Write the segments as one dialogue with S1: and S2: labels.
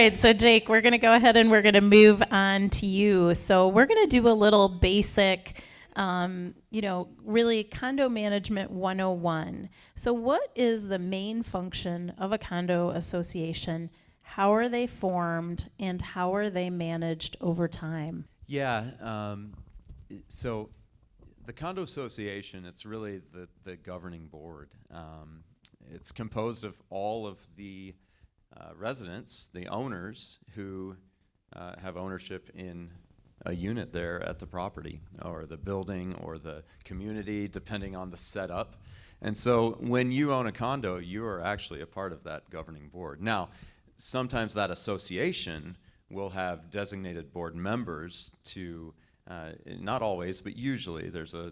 S1: right, so Jake, we're going to go ahead and we're going to move on to you. So we're going to do a little basic, really condo management 101. So what is the main function of a condo association? How are they formed, and how are they managed over time?
S2: Yeah, so the condo association, it's really the governing board. It's composed of all of the residents, the owners, who have ownership in a unit there at the property or the building or the community, depending on the setup. And so when you own a condo, you are actually a part of that governing board. Now, sometimes that association will have designated board members to, not always, but usually there's a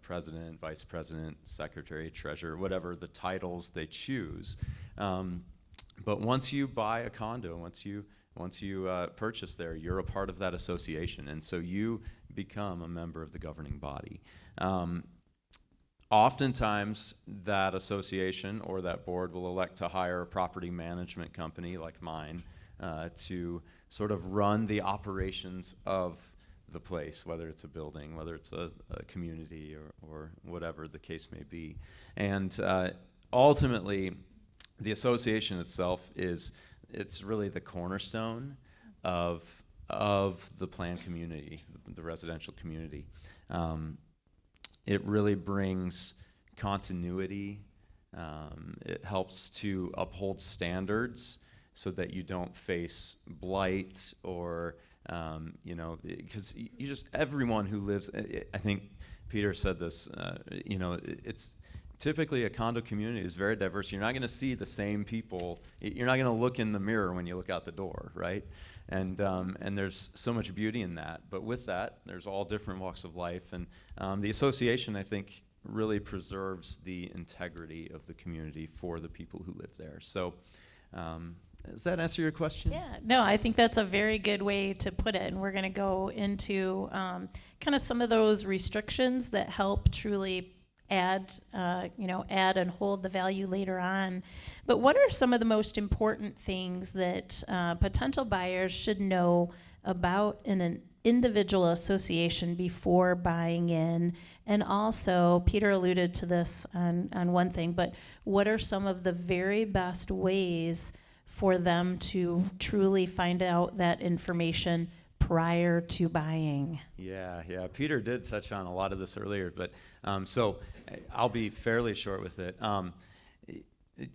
S2: president, vice president, secretary, treasurer, whatever the titles they choose. But once you buy a condo, once you purchase there, you're a part of that association, and so you become a member of the governing body. Oftentimes, that association or that board will elect to hire a property management company like mine to sort of run the operations of the place, whether it's a building, whether it's a community, or whatever the case may be. And ultimately, the association itself it's really the cornerstone of the planned community, the residential community. It really brings continuity. It helps to uphold standards so that you don't face blight or, because everyone who lives, I think Peter said this, it's typically a condo community is very diverse. You're not going to see the same people. You're not going to look in the mirror when you look out the door, right? And there's so much beauty in that. But with that, there's all different walks of life. And the association, I think, really preserves the integrity of the community for the people who live there. So does that answer your question?
S1: Yeah, no, I think that's a very good way to put it. And we're going to go into kind of some of those restrictions that help truly add and hold the value later on. But what are some of the most important things that potential buyers should know about an individual association before buying in? And also, Peter alluded to this on one thing, but what are some of the very best ways for them to truly find out that information prior to buying?
S2: Yeah. Peter did touch on a lot of this earlier, but so I'll be fairly short with it.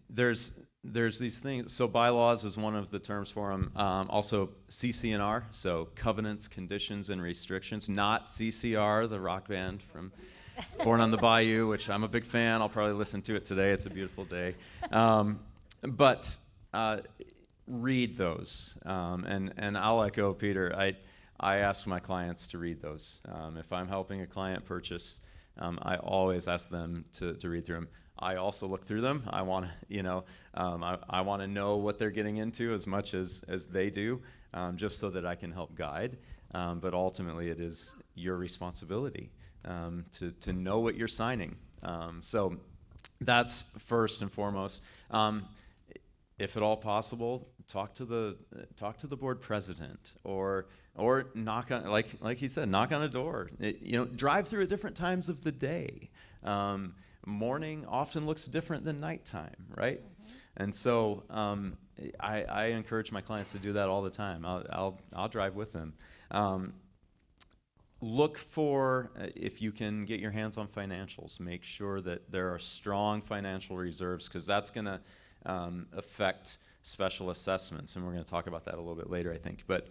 S2: There's these things. So bylaws is one of the terms for them. Also CC&R, so covenants, conditions, and restrictions. Not CCR, the rock band from Born on the Bayou, which I'm a big fan. I'll probably listen to it today. It's a beautiful day. But read those, and I'll echo Peter. I ask my clients to read those. If I'm helping a client purchase, I always ask them to read through them. I also look through them. I want to, I want to know what they're getting into as much as they do, just so that I can help guide. But ultimately, it is your responsibility to know what you're signing. So that's first and foremost. If at all possible, talk to the board president, or knock on, like he said, knock on a door. Drive through at different times of the day. Morning often looks different than nighttime, right? Mm-hmm. And so I encourage my clients to do that all the time. I'll drive with them. Look for, if you can get your hands on financials, make sure that there are strong financial reserves, because that's going to affect special assessments, and we're going to talk about that a little bit later, I think. But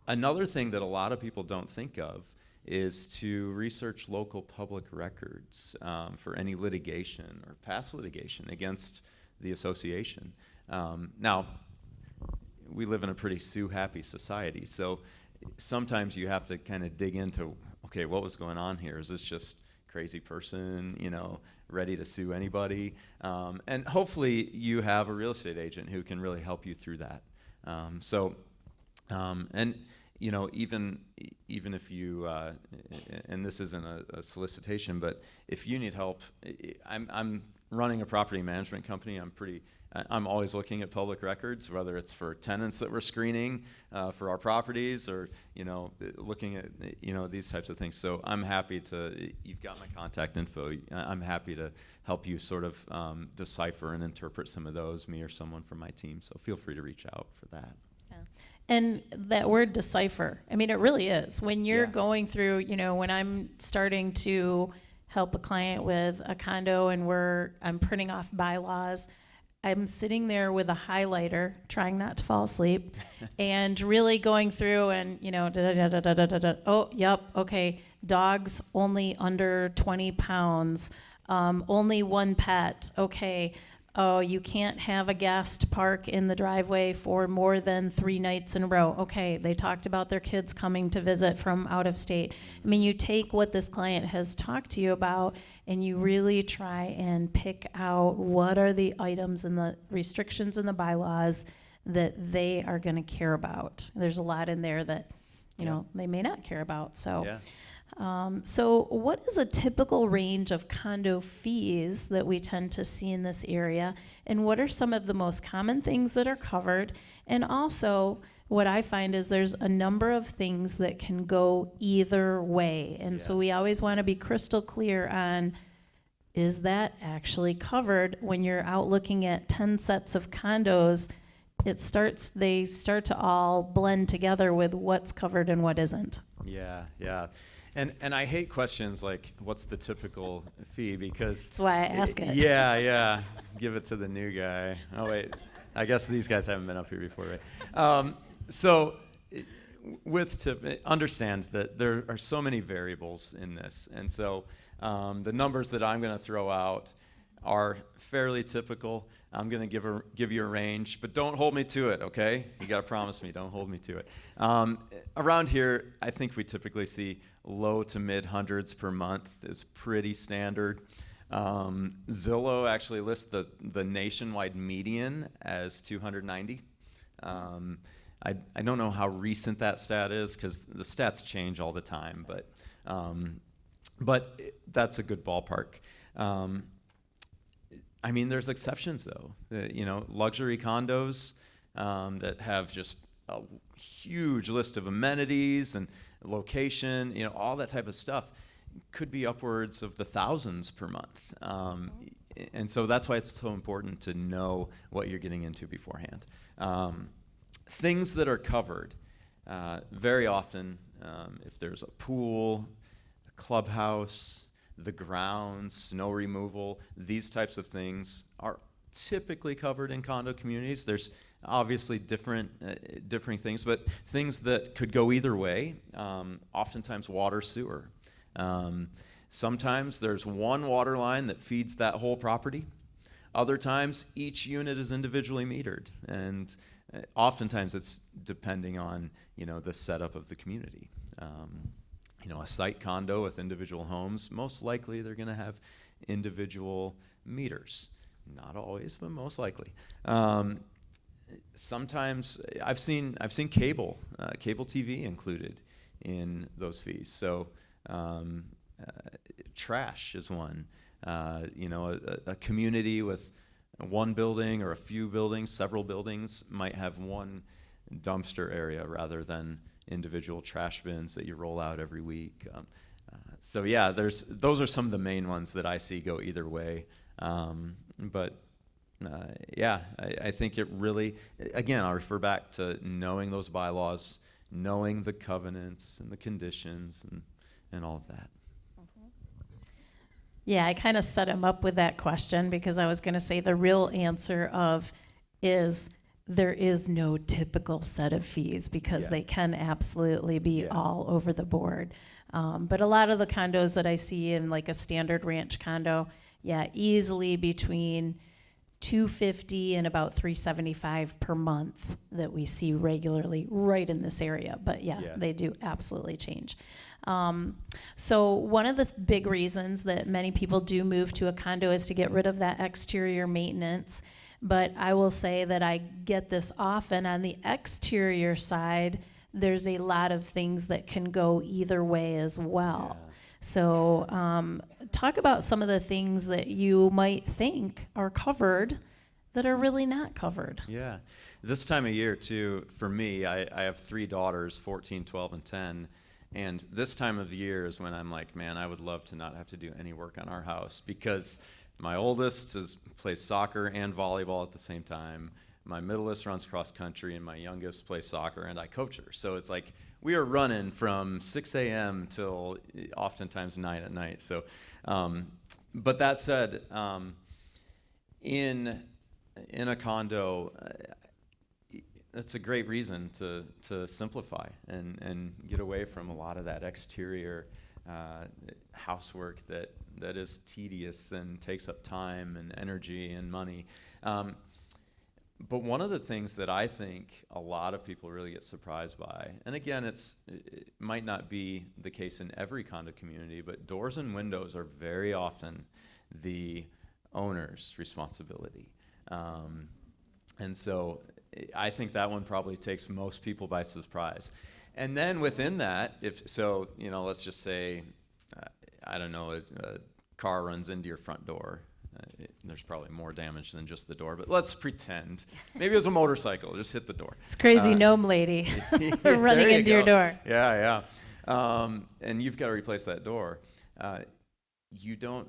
S2: another thing that a lot of people don't think of is to research local public records for any litigation or past litigation against the association. Now, we live in a pretty sue-happy society, so sometimes you have to kind of dig into, okay, what was going on here? Is this just crazy person, ready to sue anybody? And hopefully you have a real estate agent who can really help you through that. Even if you, and this isn't a solicitation, but if you need help, I'm running a property management company. I'm pretty I'm always looking at public records, whether it's for tenants that we're screening for our properties, or looking at these types of things. So I'm happy to. You've got my contact info. I'm happy to help you sort of decipher and interpret some of those, me or someone from my team. So feel free to reach out for that.
S1: Yeah. And that word decipher, I mean, it really is. When you're
S2: Yeah.
S1: going through, when I'm starting to help a client with a condo and I'm printing off bylaws, I'm sitting there with a highlighter, trying not to fall asleep, and really going through and, oh, yep, okay, dogs only under 20 pounds, only one pet, okay. Oh, you can't have a guest park in the driveway for more than 3 nights in a row. Okay, they talked about their kids coming to visit from out of state. I mean, you take what this client has talked to you about and you really try and pick out what are the items and the restrictions in the bylaws that they are going to care about. There's a lot in there that, they may not care about. So.
S2: Yeah.
S1: So what is a typical range of condo fees that we tend to see in this area? And what are some of the most common things that are covered? And also, what I find is there's a number of things that can go either way. And so we
S2: Yes.
S1: always want to be crystal clear on, is that actually covered? When you're out looking at 10 sets of condos, they start to all blend together with what's covered and what isn't.
S2: Yeah, yeah. And I hate questions like, what's the typical fee? Because
S1: That's why I ask it.
S2: Yeah. Give it to the new guy. Oh, wait. I guess these guys haven't been up here before, right? Understand that there are so many variables in this. And so the numbers that I'm going to throw out are fairly typical. I'm going to give you a range, but don't hold me to it, okay? You got to promise me, don't hold me to it. Around here, I think we typically see low to mid hundreds per month is pretty standard. Zillow actually lists the nationwide median as 290. I don't know how recent that stat is because the stats change all the time, but that's a good ballpark. I mean, there's exceptions though. Luxury condos that have just a huge list of amenities and location, all that type of stuff could be upwards of the thousands per month. And so that's why it's so important to know what you're getting into beforehand. Things that are covered, very often, if there's a pool, a clubhouse, the grounds, snow removal, these types of things are typically covered in condo communities. There's obviously different things, but things that could go either way. Oftentimes water, sewer. Sometimes there's one water line that feeds that whole property. Other times each unit is individually metered, and oftentimes it's depending on the setup of the community. A site condo with individual homes, most likely they're going to have individual meters. Not always, but most likely. Sometimes I've seen cable TV included in those fees. So trash is one. A community with one building or a few buildings, several buildings might have one dumpster area rather than individual trash bins that you roll out every week. Those are some of the main ones that I see go either way. I think it really, again, I'll refer back to knowing those bylaws, knowing the covenants and the conditions and all of that.
S1: Yeah, I kind of set him up with that question because I was going to say the real answer is there is no typical set of fees because they can absolutely be all over the board. But a lot of the condos that I see in like a standard ranch condo, easily between $250 and about $375 per month that we see regularly right in this area. But they do absolutely change. So one of the big reasons that many people do move to a condo is to get rid of that exterior maintenance. But I will say that I get this often on the exterior side, there's a lot of things that can go either way as well. Yeah. So talk about some of the things that you might think are covered that are really not covered.
S2: Yeah. This time of year, too, for me, I have 3 daughters, 14, 12, and 10. And this time of year is when I'm like, man, I would love to not have to do any work on our house, because my oldest plays soccer and volleyball at the same time. My middleest runs cross country, and my youngest plays soccer, and I coach her. So it's like we are running from 6 a.m. till oftentimes 9 at night. So, but that said, in a condo, that's a great reason to simplify and get away from a lot of that exterior housework that is tedious and takes up time and energy and money. But one of the things that I think a lot of people really get surprised by, and again, it might not be the case in every condo community, but doors and windows are very often the owner's responsibility. And so I think that one probably takes most people by surprise. And then within that, let's just say, I don't know, a car runs into your front door. There's probably more damage than just the door, but let's pretend. Maybe it was a motorcycle, just hit the door.
S1: It's crazy gnome lady running into your door.
S2: Yeah. And you've got to replace that door. You don't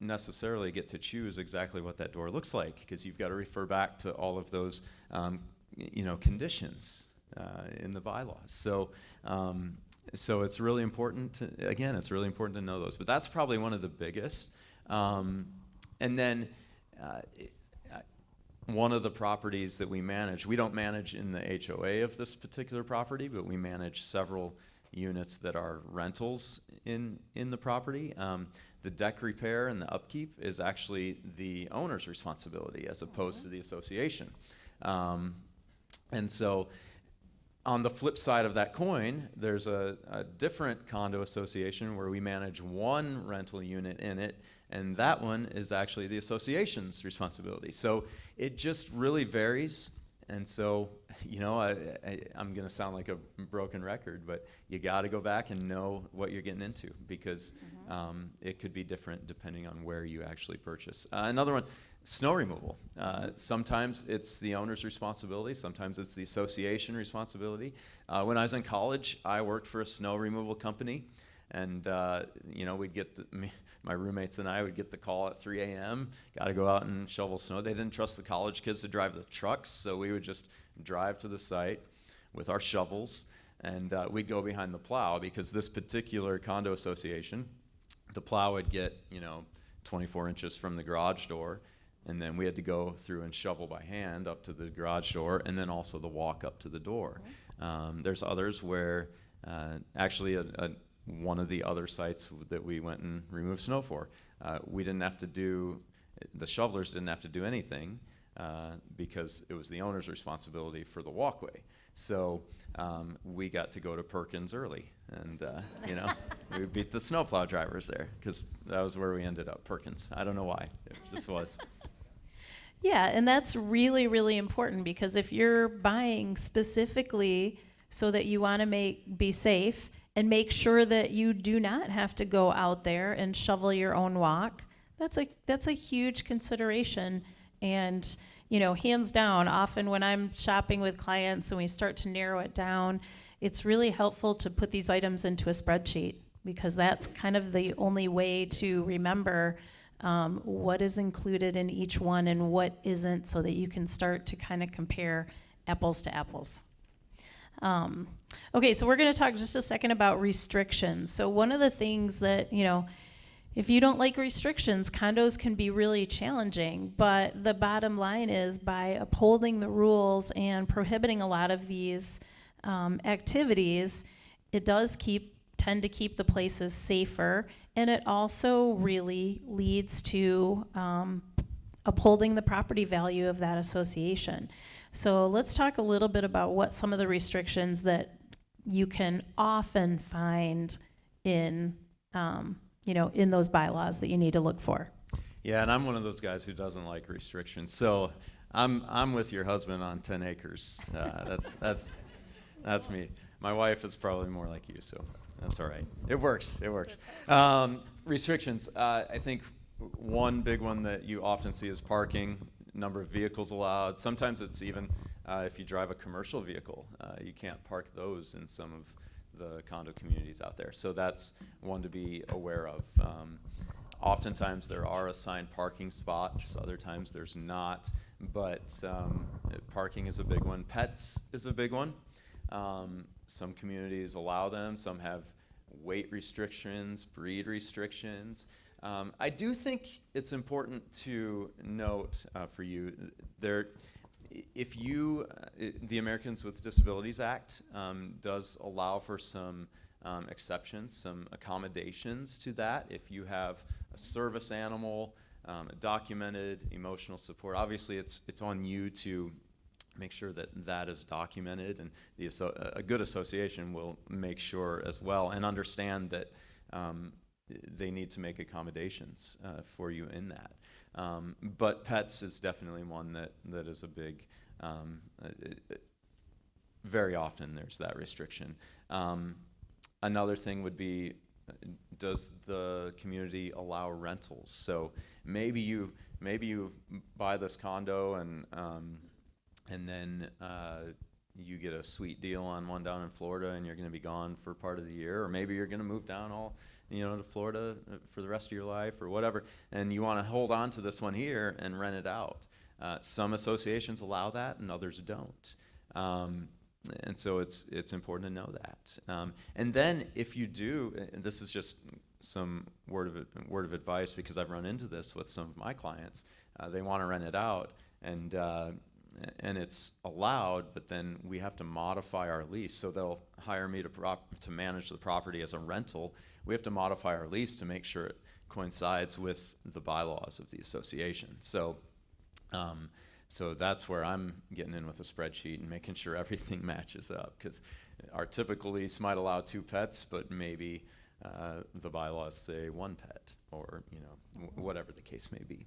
S2: necessarily get to choose exactly what that door looks like, because you've got to refer back to all of those conditions in the bylaws. So it's really important to know those. But that's probably one of the biggest. And then one of the properties that we manage, we don't manage in the HOA of this particular property, but we manage several units that are rentals in the property. The deck repair and the upkeep is actually the owner's responsibility as opposed to the association. And so on the flip side of that coin, there's a different condo association where we manage one rental unit in it, and that one is actually the association's responsibility. So it just really varies. And so, I'm going to sound like a broken record, but you got to go back and know what you're getting into, because it could be different depending on where you actually purchase. Another one, snow removal. Sometimes it's the owner's responsibility. Sometimes it's the association responsibility. When I was in college, I worked for a snow removal company. And, we'd get my roommates and I would get the call at 3 a.m., got to go out and shovel snow. They didn't trust the college kids to drive the trucks, so we would just drive to the site with our shovels, and we'd go behind the plow, because this particular condo association, the plow would get, 24 inches from the garage door, and then we had to go through and shovel by hand up to the garage door, and then also the walk up to the door. There's others where actually one of the other sites that we went and removed snow for, the shovelers didn't have to do anything because it was the owner's responsibility for the walkway. So we got to go to Perkins early, and we beat the snowplow drivers there, because that was where we ended up, Perkins. I don't know why, it just was.
S1: Yeah, and that's really, really important, because if you're buying specifically so that you want to be safe and make sure that you do not have to go out there and shovel your own walk, that's a huge consideration. And hands down, often when I'm shopping with clients and we start to narrow it down, it's really helpful to put these items into a spreadsheet, because that's kind of the only way to remember what is included in each one and what isn't, so that you can start to kind of compare apples to apples. Okay, so we're going to talk just a second about restrictions. So one of the things that, if you don't like restrictions, condos can be really challenging. But the bottom line is, by upholding the rules and prohibiting a lot of these activities, it does tend to keep the places safer, and it also really leads to upholding the property value of that association. So let's talk a little bit about what some of the restrictions that you can often find in in those bylaws that you need to look for.
S2: Yeah, and I'm one of those guys who doesn't like restrictions. So I'm with your husband on 10 acres. That's me. My wife is probably more like you, so that's all right. It works. Restrictions. I think one big one that you often see is parking. number of vehicles allowed. Sometimes it's even if you drive a commercial vehicle, you can't park those in some of the condo communities out there. So that's one to be aware of. Oftentimes there are assigned parking spots, other times there's not, but parking is a big one. Pets is a big one. Some communities allow them, some have weight restrictions, breed restrictions. I do think it's important to note for you, the Americans with Disabilities Act does allow for some exceptions, some accommodations to that. If you have a service animal, documented emotional support, obviously it's on you to make sure that that is documented, and a good association will make sure as well and understand that they need to make accommodations for you in that. But pets is definitely one that is a big, very often there's that restriction. Another thing would be, does the community allow rentals? So maybe you buy this condo and then you get a sweet deal on one down in Florida and you're going to be gone for part of the year, or maybe you're going to move down to Florida for the rest of your life or whatever, and you want to hold on to this one here and rent it out. Some associations allow that and others don't. And so it's important to know that. And then if you do, and this is just some word of advice because I've run into this with some of my clients, they want to rent it out and it's allowed, but then we have to modify our lease. So they'll hire me to manage the property as a rental. We have to modify our lease to make sure it coincides with the bylaws of the association. So that's where I'm getting in with a spreadsheet and making sure everything matches up, because our typical lease might allow 2 pets, but maybe the bylaws say 1 pet, or whatever the case may be.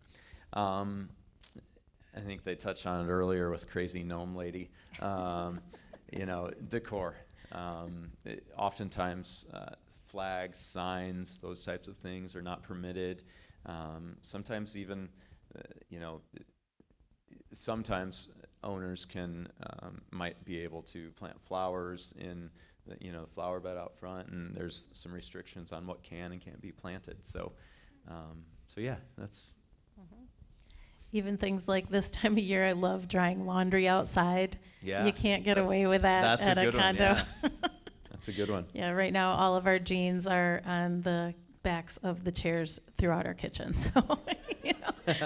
S2: I think they touched on it earlier with Crazy Gnome Lady. Decor. Oftentimes, flags, signs, those types of things are not permitted. Sometimes even, sometimes owners might be able to plant flowers in the flower bed out front, and there's some restrictions on what can and can't be planted. So yeah, that's.
S1: Even things like this time of year, I love drying laundry outside.
S2: Yeah,
S1: you can't get away with that at a condo.
S2: One, yeah. That's a good one.
S1: Yeah, right now all of our jeans are on the backs of the chairs throughout our kitchen. So,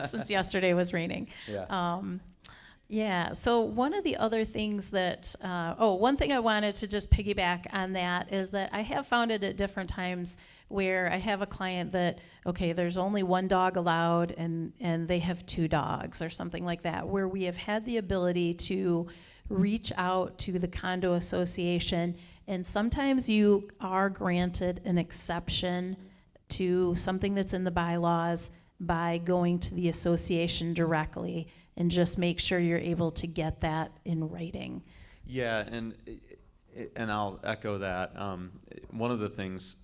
S1: since yesterday was raining.
S2: Yeah.
S1: So one of the other things that, one thing I wanted to just piggyback on that is that I have found it at different times where I have a client that, okay, there's only 1 dog allowed and they have 2 dogs or something like that, where we have had the ability to reach out to the condo association, and sometimes you are granted an exception to something that's in the bylaws by going to the association directly, and just make sure you're able to get that in writing.
S2: Yeah, and I'll echo that. One of the things,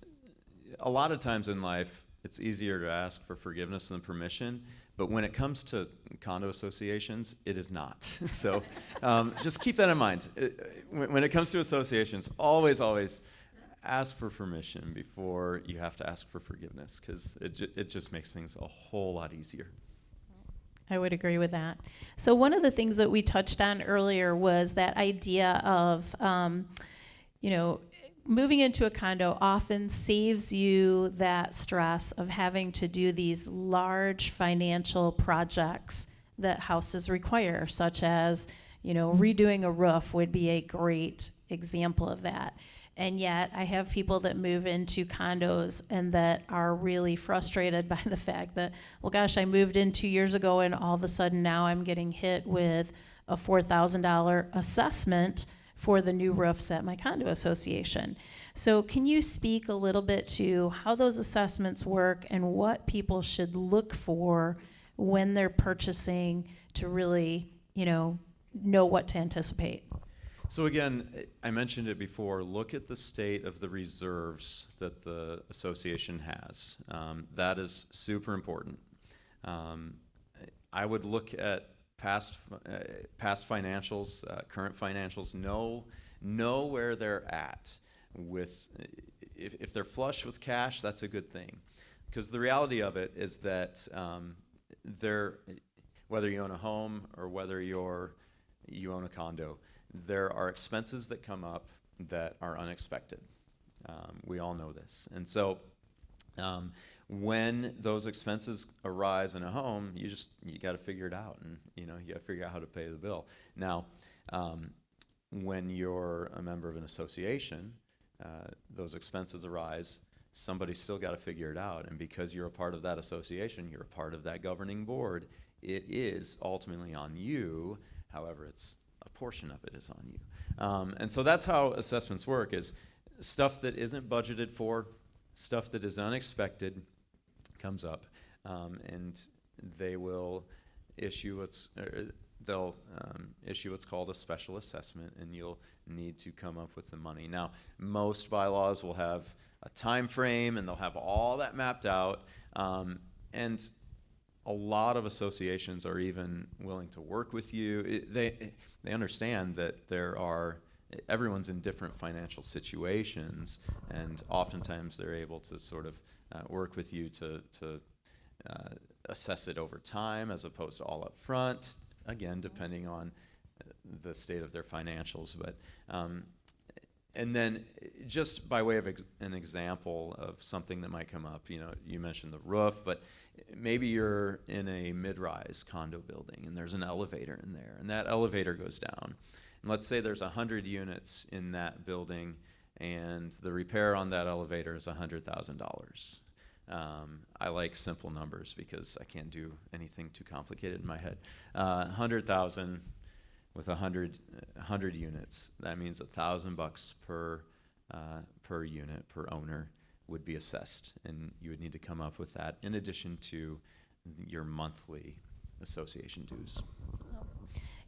S2: a lot of times in life, it's easier to ask for forgiveness than permission, but when it comes to condo associations, it is not. So just keep that in mind. When it comes to associations, always ask for permission before you have to ask for forgiveness, because it just makes things a whole lot easier.
S1: I would agree with that. So one of the things that we touched on earlier was that idea of, moving into a condo often saves you that stress of having to do these large financial projects that houses require, such as, redoing a roof would be a great example of that. And yet I have people that move into condos and that are really frustrated by the fact that, well, gosh, I moved in 2 years ago and all of a sudden now I'm getting hit with a $4,000 assessment for the new roofs at my condo association. So can you speak a little bit to how those assessments work and what people should look for when they're purchasing to really, know what to anticipate?
S2: So again, I mentioned it before, look at the state of the reserves that the association has. That is super important. I would look at past financials, current financials, know where they're at with, if they're flush with cash, that's a good thing. Because the reality of it is that whether you own a home or whether you own a condo, there are expenses that come up that are unexpected. We all know this. And so when those expenses arise in a home, you got to figure it out, and you got to figure out how to pay the bill. Now, when you're a member of an association, those expenses arise. Somebody's still got to figure it out, and because you're a part of that association, you're a part of that governing board, it is ultimately on you. However, a portion of it is on you. And so that's how assessments work, is stuff that isn't budgeted for, stuff that is unexpected comes up, and they will issue what's called a special assessment, and you'll need to come up with the money. Now, most bylaws will have a time frame, and they'll have all that mapped out, and a lot of associations are even willing to work with you. They understand that everyone's in different financial situations, and oftentimes they're able to sort of work with you to assess it over time as opposed to all up front, again, depending on the state of their financials. But and then just by way of an example of something that might come up, you mentioned the roof, but maybe you're in a mid-rise condo building and there's an elevator in there, and that elevator goes down. And let's say there's 100 units in that building, and the repair on that elevator is $100,000. I like simple numbers because I can't do anything too complicated in my head. 100,000 with 100 units. That means $1,000 per unit per owner would be assessed, and you would need to come up with that in addition to your monthly association dues.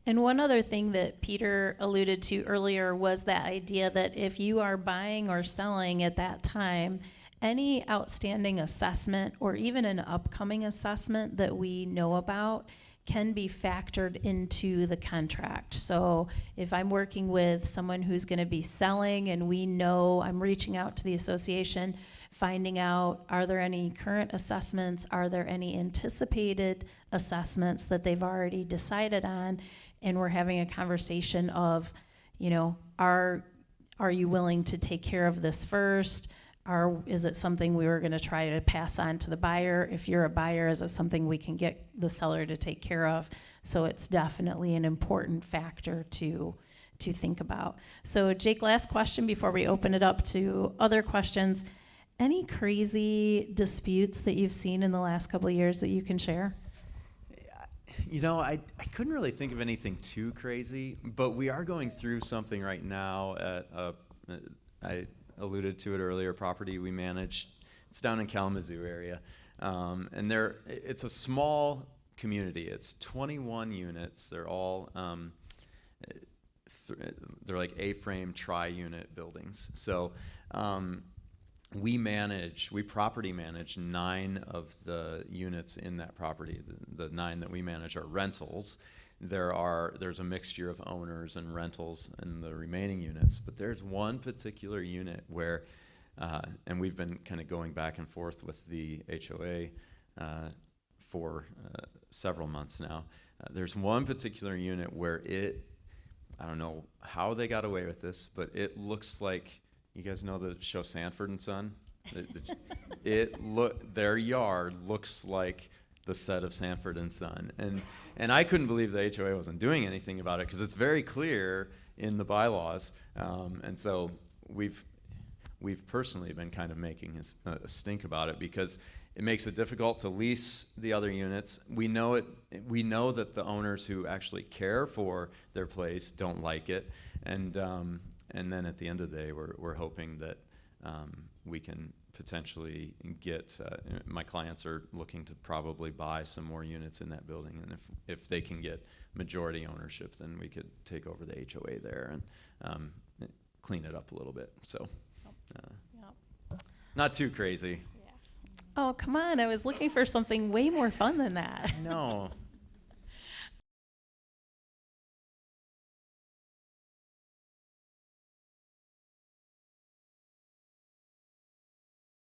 S1: And one other thing that Peter alluded to earlier was that idea that if you are buying or selling at that time, any outstanding assessment or even an upcoming assessment that we know about can be factored into the contract. So if I'm working with someone who's going to be selling, and we know, I'm reaching out to the association, finding out, are there any current assessments? Are there any anticipated assessments that they've already decided on? And we're having a conversation of, are you willing to take care of this first? Is it something we were going to try to pass on to the buyer? If you're a buyer, is it something we can get the seller to take care of? So it's definitely an important factor to think about. So Jake, last question before we open it up to other questions. Any crazy disputes that you've seen in the last couple of years that you can share?
S2: I couldn't really think of anything too crazy, but we are going through something right now I alluded to it earlier, property we manage. It's down in Kalamazoo area. And it's a small community. It's 21 units. They're all, they're like A-frame tri-unit buildings. So we property manage 9 of the units in that property. The 9 that we manage are rentals. There's a mixture of owners and rentals in the remaining units, but there's one particular unit where, and we've been kind of going back and forth with the HOA for several months now. There's one particular unit where I don't know how they got away with this, but it looks like, you guys know the show Sanford and Son? Their yard looks like the set of Sanford and Son, and I couldn't believe the HOA wasn't doing anything about it, because it's very clear in the bylaws, and so we've personally been kind of making a stink about it, because it makes it difficult to lease the other units. We know that the owners who actually care for their place don't like it, and then at the end of the day, we're hoping that we can potentially get, my clients are looking to probably buy some more units in that building, and if they can get majority ownership, then we could take over the HOA there and clean it up a little bit. So not too crazy.
S1: Yeah. Oh, come on, I was looking for something way more fun than that.
S2: No,